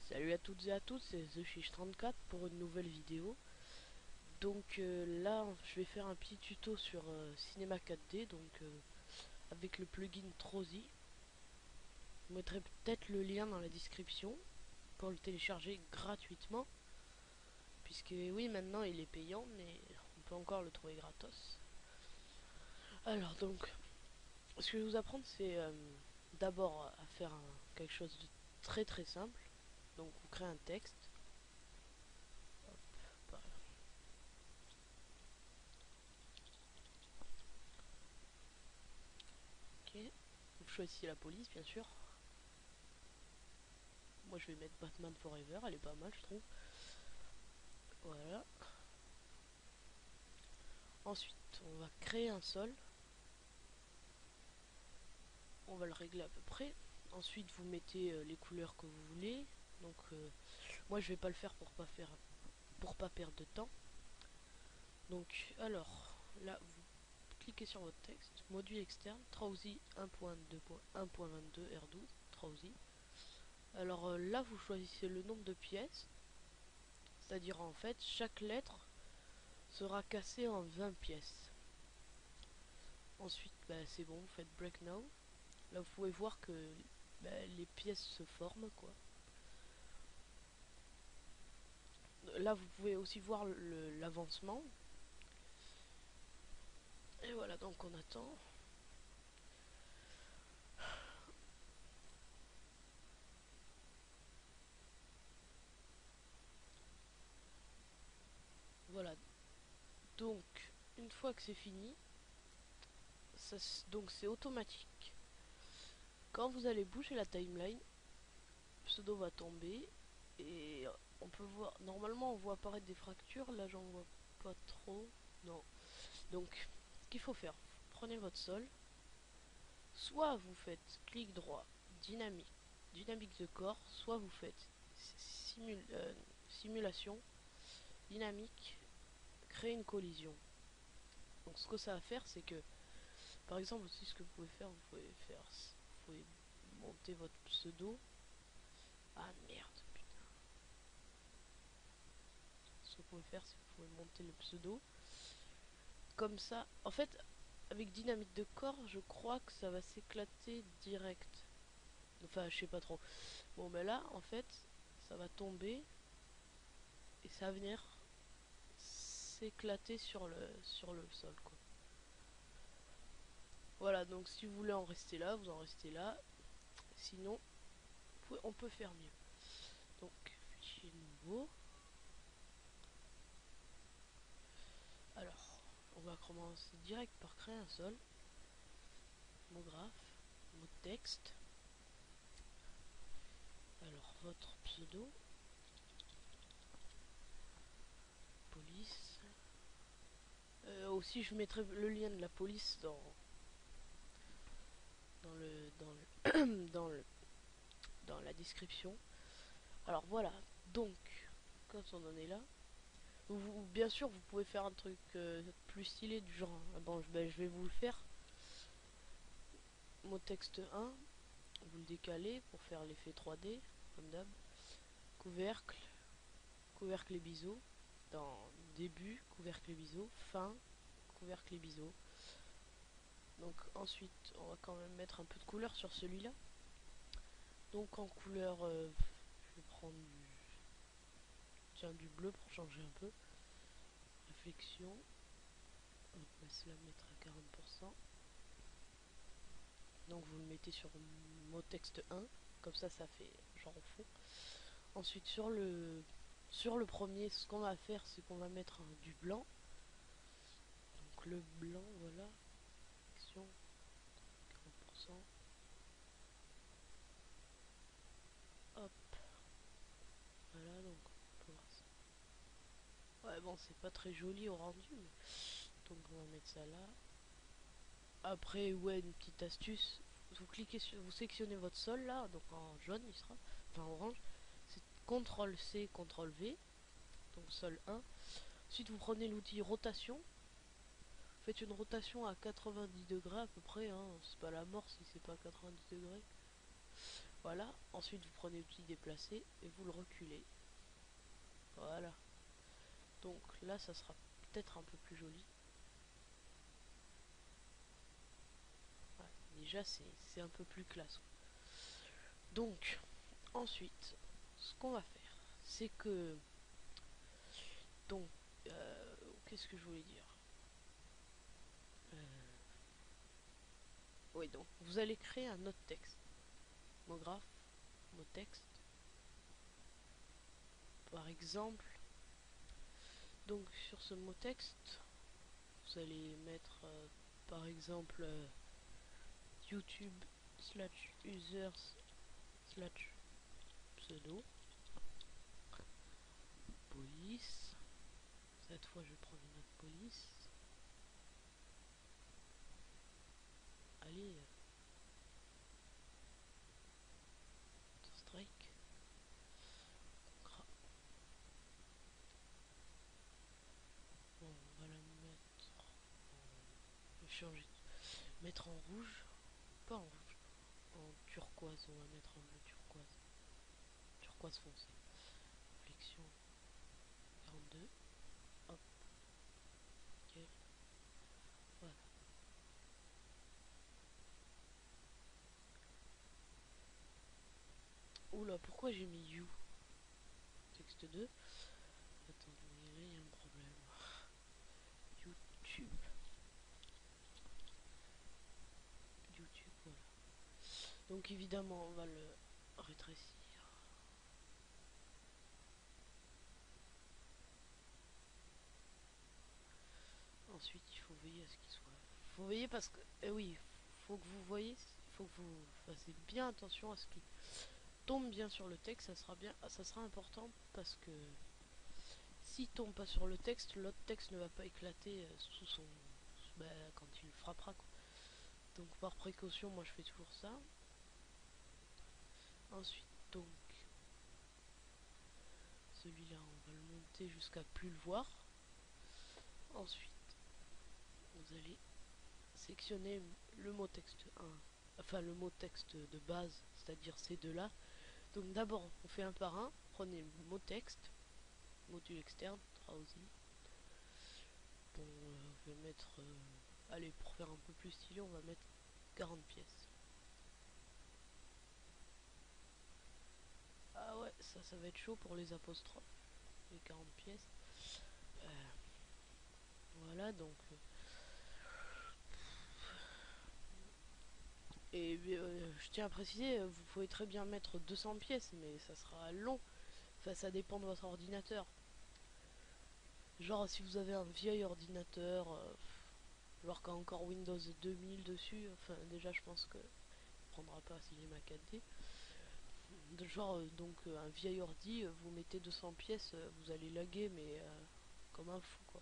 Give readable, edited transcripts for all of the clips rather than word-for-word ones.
Salut à toutes et à tous, c'est TheChiche34 pour une nouvelle vidéo. Donc là, je vais faire un petit tuto sur Cinema 4D, donc avec le plugin Trozy. Je mettrai peut-être le lien dans la description pour le télécharger gratuitement. Puisque oui, maintenant il est payant, mais on peut encore le trouver gratos. Alors donc, ce que je vais vous apprendre, c'est d'abord à faire quelque chose de très simple. Donc vous créez un texte. Hop, voilà. Ok, vous choisissez la police bien sûr. Moi je vais mettre Batman Forever, elle est pas mal je trouve. Voilà. Ensuite on va créer un sol. On va le régler à peu près. Ensuite vous mettez les couleurs que vous voulez. Donc moi je vais pas le faire pour pas perdre de temps. Donc alors là vous cliquez sur votre texte, module externe, Trozy 1.2.1.22 R12, Trozy. Alors là vous choisissez le nombre de pièces, c'est-à-dire en fait chaque lettre sera cassée en 20 pièces. Ensuite c'est bon, vous faites break now. Là vous pouvez voir que les pièces se forment quoi. Là vous pouvez aussi voir l'avancement. Et voilà, donc on attend. Voilà, donc une fois que c'est fini, donc c'est automatique. Quand vous allez bouger la timeline, le pseudo va tomber et on peut voir, normalement on voit apparaître des fractures, là j'en vois pas trop, non. Donc ce qu'il faut faire, prenez votre sol, soit vous faites clic droit, dynamique de corps, soit vous faites simulation, dynamique, créer une collision. Donc ce que ça va faire, c'est que par exemple aussi ce que vous pouvez monter votre pseudo. Ah merde, putain. Ce que vous pouvez faire, c'est que vous pouvez monter le pseudo. Comme ça, en fait, avec dynamique de corps, je crois que ça va s'éclater direct. Enfin, je sais pas trop. Bon, mais là, en fait, ça va tomber et ça va venir s'éclater sur le sol, quoi. Voilà, donc si vous voulez en rester là, vous en restez là. Sinon, on peut faire mieux. Donc, fichier nouveau. Alors, on va commencer direct par créer un sol. Mot graphe, mot texte. Alors, votre pseudo. Police. Aussi, je mettrai le lien de la police dans la description. Alors voilà, donc quand on en est là, bien sûr vous pouvez faire un truc plus stylé du genre. Bon, je vais vous le faire. Mot texte 1, vous le décalez pour faire l'effet 3D, comme d'hab. Couvercle, couvercle et biseau. Dans début, couvercle et biseau. Fin, couvercle et biseau. Donc ensuite, on va quand même mettre un peu de couleur sur celui-là. Donc en couleur, je vais prendre du bleu pour changer un peu. Réflexion. On va se la mettre à 40%. Donc vous le mettez sur mot texte 1. Comme ça fait genre au fond. Ensuite sur le premier, ce qu'on va faire, c'est qu'on va mettre du blanc. Donc le blanc, voilà. Réflexion. 40%. Hop. Voilà, donc on peut voir ça. Ouais, bon, c'est pas très joli au rendu, mais donc on va mettre ça là. Après, ouais, une petite astuce, vous sélectionnez votre sol là, donc en jaune il sera, enfin orange, c'est CTRL C, CTRL V, donc sol 1. Ensuite vous prenez l'outil rotation, vous faites une rotation à 90 degrés à peu près, hein. C'est pas la mort si c'est pas 90 degrés. Voilà, ensuite vous prenez l'outil déplacé et vous le reculez. Voilà. Donc là ça sera peut-être un peu plus joli. Ouais, déjà c'est un peu plus classe. Donc ensuite ce qu'on va faire c'est que donc qu'est-ce que je voulais dire, euh, oui, donc vous allez créer un autre texte, mot graphe, mot texte par exemple. Donc sur ce mot texte vous allez mettre par exemple YouTube slash users slash pseudo police. Cette fois je vais prendre une autre police. Allez, strike. Bon, on va la mettre je vais changer, mettre en rouge, pas en rouge, en turquoise. On va mettre en bleu turquoise, turquoise foncé. Flexion 42. Hop, ok, voilà. Oula, pourquoi j'ai mis you texte 2? Attendez, là il y a un problème. YouTube. YouTube, voilà. Donc évidemment on va le rétrécir. Ensuite il faut veiller à ce qu'il soit. Faut veiller parce que, eh oui, faut que vous voyez, faut que vous fassiez bien attention à ce qui tombe bien sur le texte. Ça sera bien, ça sera important parce que s'il tombe pas sur le texte, l'autre texte ne va pas éclater sous son, bah, quand il frappera quoi. Donc par précaution, moi je fais toujours ça. Ensuite donc celui-là on va le monter jusqu'à plus le voir. Ensuite vous allez sélectionner le mot texte 1, enfin le mot texte de base, c'est-à-dire ces deux-là. Donc d'abord on fait un par un, prenez le mot texte, module externe, Drowsy. Bon, je vais mettre, allez, pour faire un peu plus stylé, on va mettre 40 pièces. Ah ouais, ça va être chaud pour les apostrophes, les 40 pièces. Euh, voilà, donc et je tiens à préciser, vous pouvez très bien mettre 200 pièces, mais ça sera long. Enfin, ça dépend de votre ordinateur. Genre, si vous avez un vieil ordinateur, genre qui a encore Windows 2000 dessus, enfin, déjà, je pense que prendra pas Cinema 4D. Genre, donc, un vieil ordi, vous mettez 200 pièces, vous allez laguer, mais comme un fou, quoi.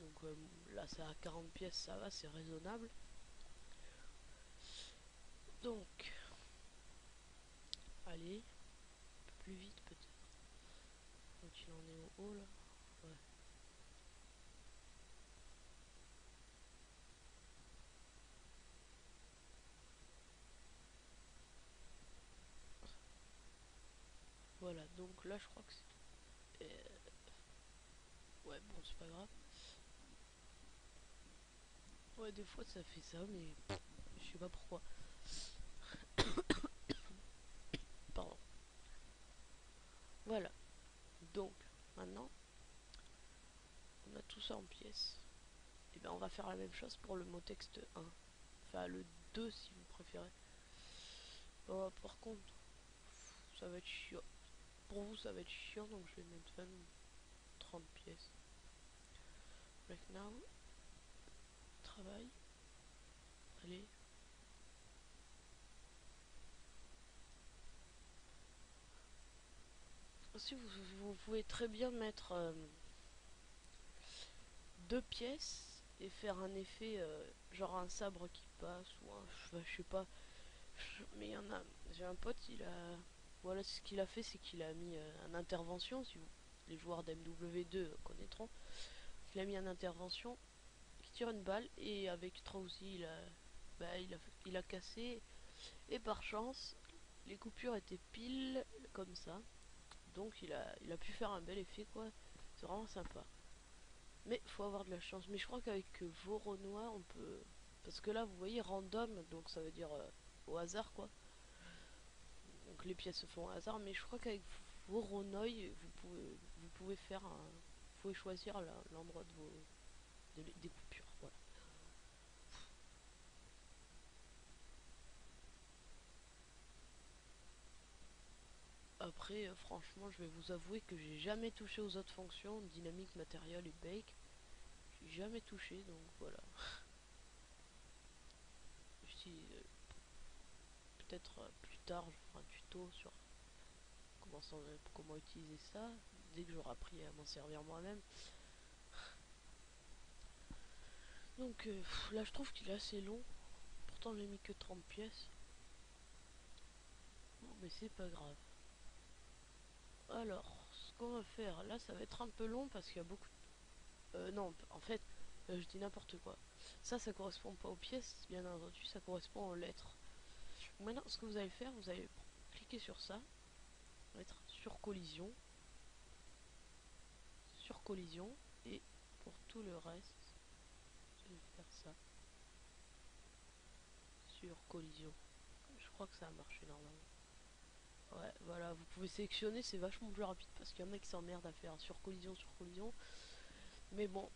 Donc, là, c'est à 40 pièces, ça va, c'est raisonnable. Donc, allez, un peu plus vite, peut-être. Donc, il en est au haut, là. Ouais. Voilà, donc là, je crois que c'est... ouais, bon, c'est pas grave. Ouais, des fois, ça fait ça, mais je sais pas pourquoi. Pardon. Voilà. Donc, maintenant, on a tout ça en pièces. Et bien, on va faire la même chose pour le mot texte 1. Enfin, le 2 si vous préférez. Bon, par contre, ça va être chiant. Pour vous, ça va être chiant, donc je vais mettre 30 pièces. Right now, travail. Allez. Aussi, vous pouvez très bien mettre 2 pièces et faire un effet genre un sabre qui passe ou un, je sais pas. Mais il y en a, j'ai un pote, il a, voilà, ce qu'il a fait, c'est qu'il a mis un intervention, si vous, les joueurs d'MW2 connaîtront. qu'il a mis en intervention, qui tire une balle et avec Strauzy il a cassé et par chance les coupures étaient pile comme ça, donc il a pu faire un bel effet quoi. C'est vraiment sympa. Mais faut avoir de la chance. Mais je crois qu'avec Voronoi on peut, parce que là vous voyez random, donc ça veut dire au hasard quoi. Donc les pièces se font au hasard, mais je crois qu'avec Voronoi vous pouvez faire un, vous pouvez choisir l'endroit de des coupures. Voilà. Après, franchement, je vais vous avouer que j'ai jamais touché aux autres fonctions, dynamique, matériel et bake. J'ai jamais touché, donc voilà. Si, peut-être plus tard, je ferai un tuto sur comment utiliser ça, dès que j'aurai appris à m'en servir moi-même. Donc là, je trouve qu'il est assez long. Pourtant, j'ai mis que 30 pièces. Bon, mais c'est pas grave. Alors, ce qu'on va faire, là, ça va être un peu long parce qu'il y a beaucoup de... non, en fait, je dis n'importe quoi. Ça correspond pas aux pièces, bien entendu, ça correspond aux lettres. Maintenant, ce que vous allez faire, vous allez cliquer sur ça, mettre sur collision, et pour tout le reste, je vais faire ça, sur collision. Je crois que ça a marché normalement. Ouais, voilà, vous pouvez sélectionner, c'est vachement plus rapide parce qu'il y en a qui s'emmerdent à faire sur collision. Mais bon,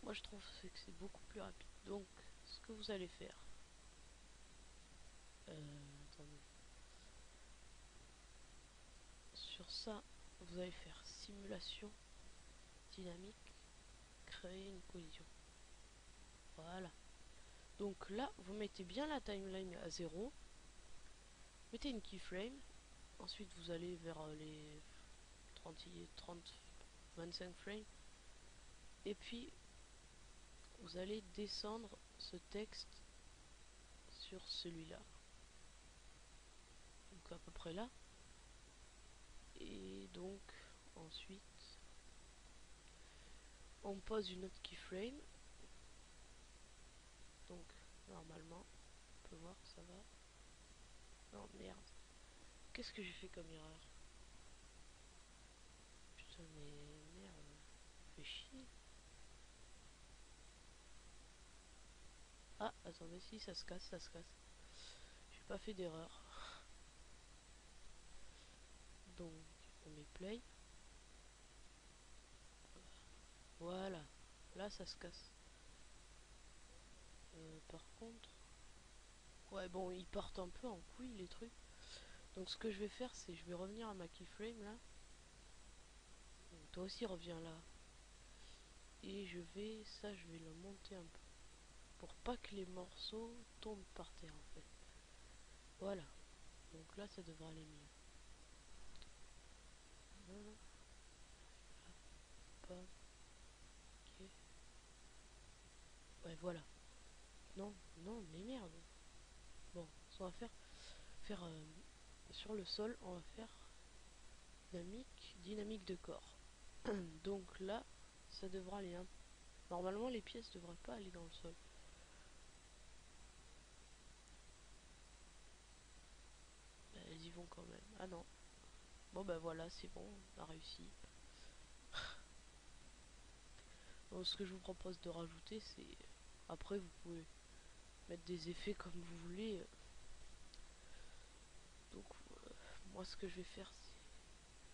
moi je trouve que c'est beaucoup plus rapide. Donc, ce que vous allez faire, attendez, sur ça, vous allez faire simulation dynamique, créer une collision. Voilà. Donc là, vous mettez bien la timeline à 0, mettez une keyframe, ensuite vous allez vers les 30, 25 frames, et puis vous allez descendre ce texte sur celui-là. Donc à peu près là. Et donc ensuite on pose une autre keyframe. Donc normalement on peut voir ça va. Non merde. Qu'est-ce que j'ai fait comme erreur? Putain mais merde. Fait chier. Ah attendez, si ça se casse, ça se casse. J'ai pas fait d'erreur. Donc on met play. Voilà. Là ça se casse. Par contre. Ouais bon ils partent un peu en couille les trucs. Donc ce que je vais faire c'est je vais revenir à ma keyframe là. Donc, toi aussi reviens là. Et je vais le monter un peu. Pour pas que les morceaux tombent par terre en fait. Voilà. Donc là ça devrait aller mieux. Voilà. Pas. Ok. Ouais voilà. Non, non, mais merde. Bon, ce qu'on va faire sur le sol, on va faire dynamique de corps. Donc là, ça devra aller. Normalement, les pièces devraient pas aller dans le sol. Bah, elles y vont quand même. Ah non. Bon bah voilà, c'est bon, on a réussi. Donc, ce que je vous propose de rajouter, c'est après vous pouvez mettre des effets comme vous voulez. Donc moi, ce que je vais faire, c'est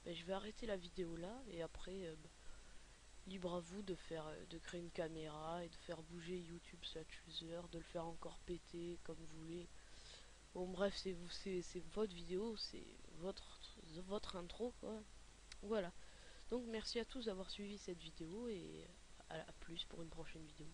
bah, je vais arrêter la vidéo là et après libre à vous de faire de créer une caméra et de faire bouger YouTube slash user, de le faire encore péter comme vous voulez. Bon bref, c'est votre vidéo, c'est votre intro quoi. Voilà. Donc merci à tous d'avoir suivi cette vidéo et à plus pour une prochaine vidéo.